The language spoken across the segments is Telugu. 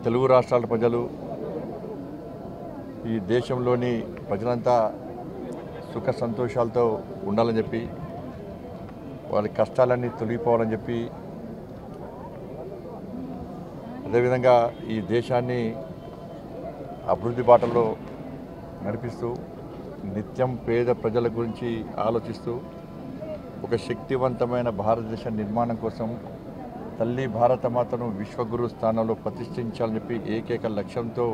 తెలుగు రాష్ట్రాల ప్రజలు ఈ దేశంలోని ప్రజలంతా సుఖ సంతోషాలతో ఉండాలని చెప్పి వాళ్ళ కష్టాలన్నీ తొలగిపోవాలని చెప్పి అదేవిధంగా ఈ దేశాన్ని అభివృద్ధి బాటలో నడిపిస్తూ నిత్యం పేద ప్రజల గురించి ఆలోచిస్తూ ఒక శక్తివంతమైన భారతదేశ నిర్మాణం కోసం తల్లి భారతమాతను విశ్వగురు స్థానంలో ప్రతిష్ఠించాలని చెప్పి ఏకైక లక్ష్యంతో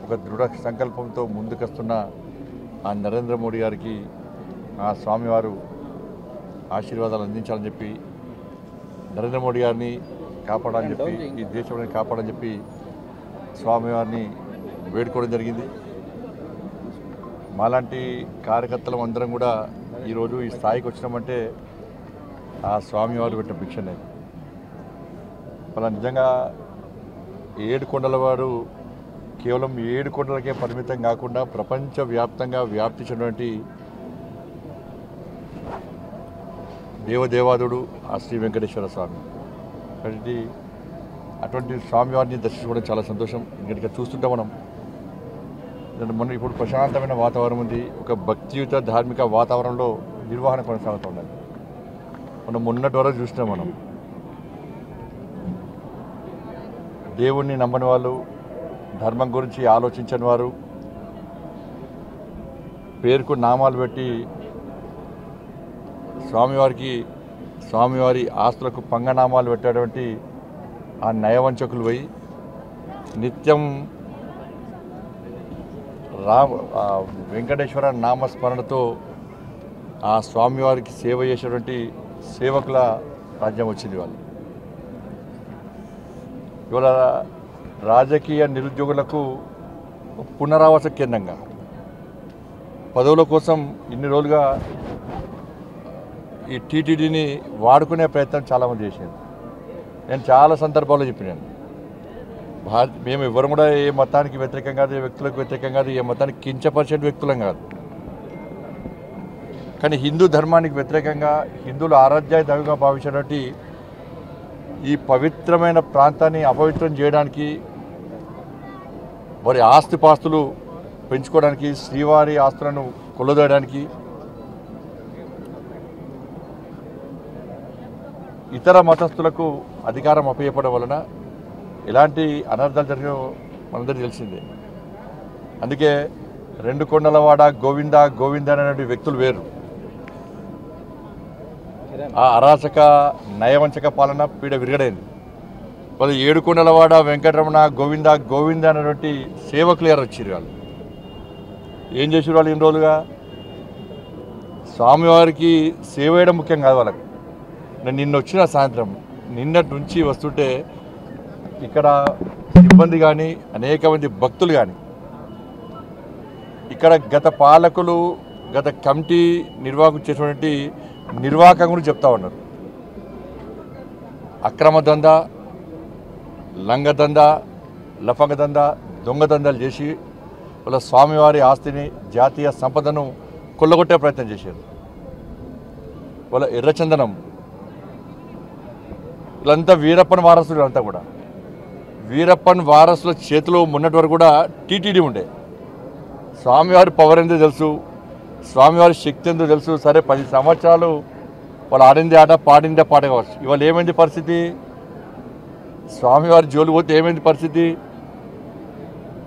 ఒక దృఢ సంకల్పంతో ముందుకొస్తున్న ఆ నరేంద్ర మోడీ గారికి ఆ స్వామివారు ఆశీర్వాదాలు అందించాలని చెప్పి నరేంద్ర మోడీ గారిని కాపాడాలని చెప్పి ఈ దేశాన్ని కాపాడని చెప్పి స్వామివారిని వేడుకోవడం జరిగింది. మాలాంటి కార్యకర్తలం అందరం కూడా ఈరోజు ఈ స్థాయికి వచ్చినామంటే ఆ స్వామివారు పెట్టిన భిక్షనే. అలా నిజంగా ఏడుకొండలవాడు కేవలం ఏడుకొండలకే పరిమితం కాకుండా ప్రపంచవ్యాప్తంగా వ్యాప్తి చెందినటువంటి దేవదేవాదుడు ఆ శ్రీ వెంకటేశ్వర స్వామి. కాబట్టి అటువంటి స్వామివారిని దర్శించుకోవడం చాలా సంతోషం. ఇంకా చూస్తుంటే మనం ఇప్పుడు ప్రశాంతమైన వాతావరణం ఉంది. ఒక భక్తియుత ధార్మిక వాతావరణంలో నిర్వహణ కొనసాగుతూ ఉండాలి. మనం మొన్నటి వరకు చూసినాం. మనం దేవుణ్ణి నమ్మని వాళ్ళు, ధర్మం గురించి ఆలోచించని వారు, పేరుకు నామాలు పెట్టి స్వామివారి ఆస్తులకు పంగనామాలు పెట్టేటువంటి ఆ నయవంచకులు పోయి నిత్యం వెంకటేశ్వర నామస్మరణతో ఆ స్వామివారికి సేవ చేసేటువంటి సేవకుల రాజ్యం వచ్చింది వాళ్ళు. ఇవాళ రాజకీయ నిరుద్యోగులకు పునరావాస కేంద్రంగా పదవుల కోసం ఇన్ని రోజులుగా ఈ టీటీడీని వాడుకునే ప్రయత్నం చాలామంది చేశారు. నేను చాలా సందర్భాల్లో చెప్పినాను, మేము ఎవరు కూడా ఏ మతానికి వ్యతిరేకం కాదు, ఏ వ్యక్తులకు వ్యతిరేకం కాదు, ఏ మతానికి కించపరిచే వ్యక్తులం కాదు. కానీ హిందూ ధర్మానికి వ్యతిరేకంగా హిందువులు ఆరాధ్య దైవంగా భావించినటువంటి ఈ పవిత్రమైన ప్రాంతాన్ని అపవిత్రం చేయడానికి, వారి ఆస్తిపాస్తులు పెంచుకోవడానికి, శ్రీవారి ఆస్తులను కొల్లదోయడానికి, ఇతర మతస్థులకు అధికారం అప్పచెప్పడం వలన ఎలాంటి అనర్థాలు జరిగినో మనందరికీ తెలిసిందే. అందుకే రెండు కొండలవాడ గోవింద గోవింద అనే వ్యక్తులు వేరు. ఆ అరాచక నయవంచక పాలన పీడ విరగడైంది. వాళ్ళు ఏడుకొండలవాడ వెంకటరమణ గోవింద గోవింద అనేటువంటి సేవకులు ఎవరు వచ్చారు. వాళ్ళు ఏం చేసారు? వాళ్ళు ఇన్ని రోజులుగా స్వామివారికి సేవ చేయడం ముఖ్యం కాదు వాళ్ళకి. నేను నిన్న వచ్చిన సాయంత్రం నిన్నటి నుంచి వస్తుంటే ఇక్కడ సిబ్బంది కానీ అనేక మంది భక్తులు కానీ ఇక్కడ గత పాలకులు గత కమిటీ నిర్వాహకులు చేసినటువంటి నిర్వాహకం గురించి చెప్తా ఉన్నారు. అక్రమ దందా, లంగదందా, లఫంగదందా, దొంగదందాలు చేసి వాళ్ళ స్వామివారి ఆస్తిని, జాతీయ సంపదను కొల్లగొట్టే ప్రయత్నం చేశారు. వాళ్ళ ఎర్రచందనం వీళ్ళంతా వీరప్పన్ వారసులు. అంతా కూడా వీరప్పన్ వారసుల చేతిలో మొన్నటి వరకు కూడా టీటీడీ ఉండే. స్వామివారి పవర్ ఎంతో తెలుసు, స్వామివారి శక్తి ఎంతో తెలుసు. సరే 10 సంవత్సరాలు వాళ్ళు ఆడిందే ఆట, పాడిందే పాట కావచ్చు. ఇవాళ ఏమైంది పరిస్థితి? స్వామివారి జోలు పోతే ఏమైంది పరిస్థితి?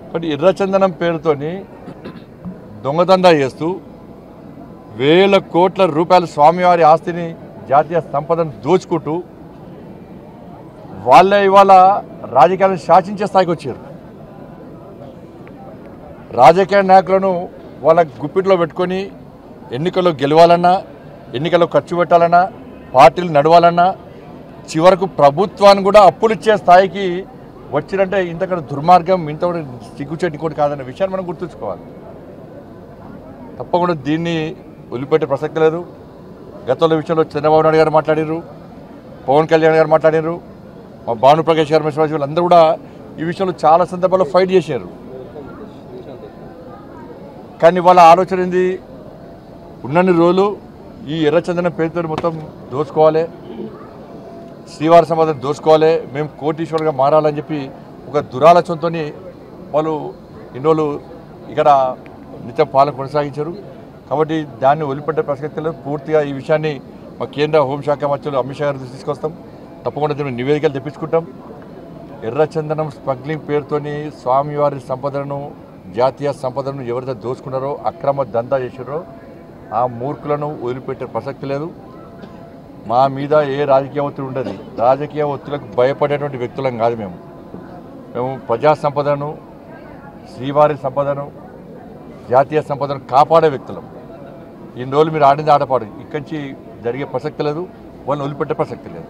కాబట్టి ఎర్రచందనం పేరుతోని దొంగదందా చేస్తూ వేల కోట్ల రూపాయల స్వామివారి ఆస్తిని, జాతీయ సంపదను దోచుకుంటూ వాళ్ళే ఇవాళ రాజకీయాలను శాసించే స్థాయికి వచ్చారు. రాజకీయ నాయకులను వాళ్ళ గుప్పిట్లో పెట్టుకొని ఎన్నికల్లో గెలవాలన్నా, ఎన్నికల్లో ఖర్చు పెట్టాలన్నా, పార్టీలు నడవాలన్నా, చివరకు ప్రభుత్వాన్ని కూడా అప్పులు ఇచ్చే స్థాయికి వచ్చినంటే ఇంతకన్నా దుర్మార్గం, ఇంత సిగ్గుచేటి ఇంకోటి కాదన్న విషయాన్ని మనం గుర్తుంచుకోవాలి. తప్పకుండా దీన్ని వదిలిపెట్టే ప్రసక్తి లేదు. గతంలో విషయంలో చంద్రబాబు నాయుడు గారు మాట్లాడారు, పవన్ కళ్యాణ్ గారు మాట్లాడారు, మా భానుప్రకాష్ గారు, వీళ్ళందరూ కూడా ఈ విషయంలో చాలా సందర్భాల్లో ఫైట్ చేశారు. కానీ వాళ్ళ ఆలోచన ఏంది? ఉన్నన్ని రోజులు ఈ ఎర్రచందనం పేరుతో మొత్తం దోచుకోవాలి, శ్రీవారి సంపదను దోచుకోవాలి, మేము కోటీశ్వరులుగా మారాలని చెప్పి ఒక దురాలోచనతో వాళ్ళు ఇన్ని రోజులు ఇక్కడ నిత్యం పాలన కొనసాగించారు. కాబట్టి దాన్ని వదిలిపెట్టే ప్రసక్తి లేదు. పూర్తిగా ఈ విషయాన్ని మా కేంద్ర హోంశాఖ మంత్రులు అమిత్ షా గారు తీసుకొస్తాం. తప్పకుండా దీన్ని నివేదికలు తెప్పించుకుంటాం. ఎర్రచందనం స్మగ్లింగ్ పేరుతోని స్వామివారి సంపదను, జాతీయ సంపదను ఎవరైతే దోచుకున్నారో, అక్రమ దందా చేశారో ఆ మూర్ఖులను వదిలిపెట్టే ప్రసక్తి లేదు. మా మీద ఏ రాజకీయ ఒత్తిడి ఉండదు. రాజకీయ ఒత్తిడికి భయపడేటువంటి వ్యక్తులం కాదు. మేము ప్రజా సంపదను, శ్రీవారి సంపదను, జాతీయ సంపదను కాపాడే వ్యక్తులం. ఇన్ని రోజులు మీరు ఆడింది ఆటపాడు. ఇక్కడి నుంచి జరిగే ప్రసక్తి లేదు. వాళ్ళని వదిలిపెట్టే ప్రసక్తి లేదు.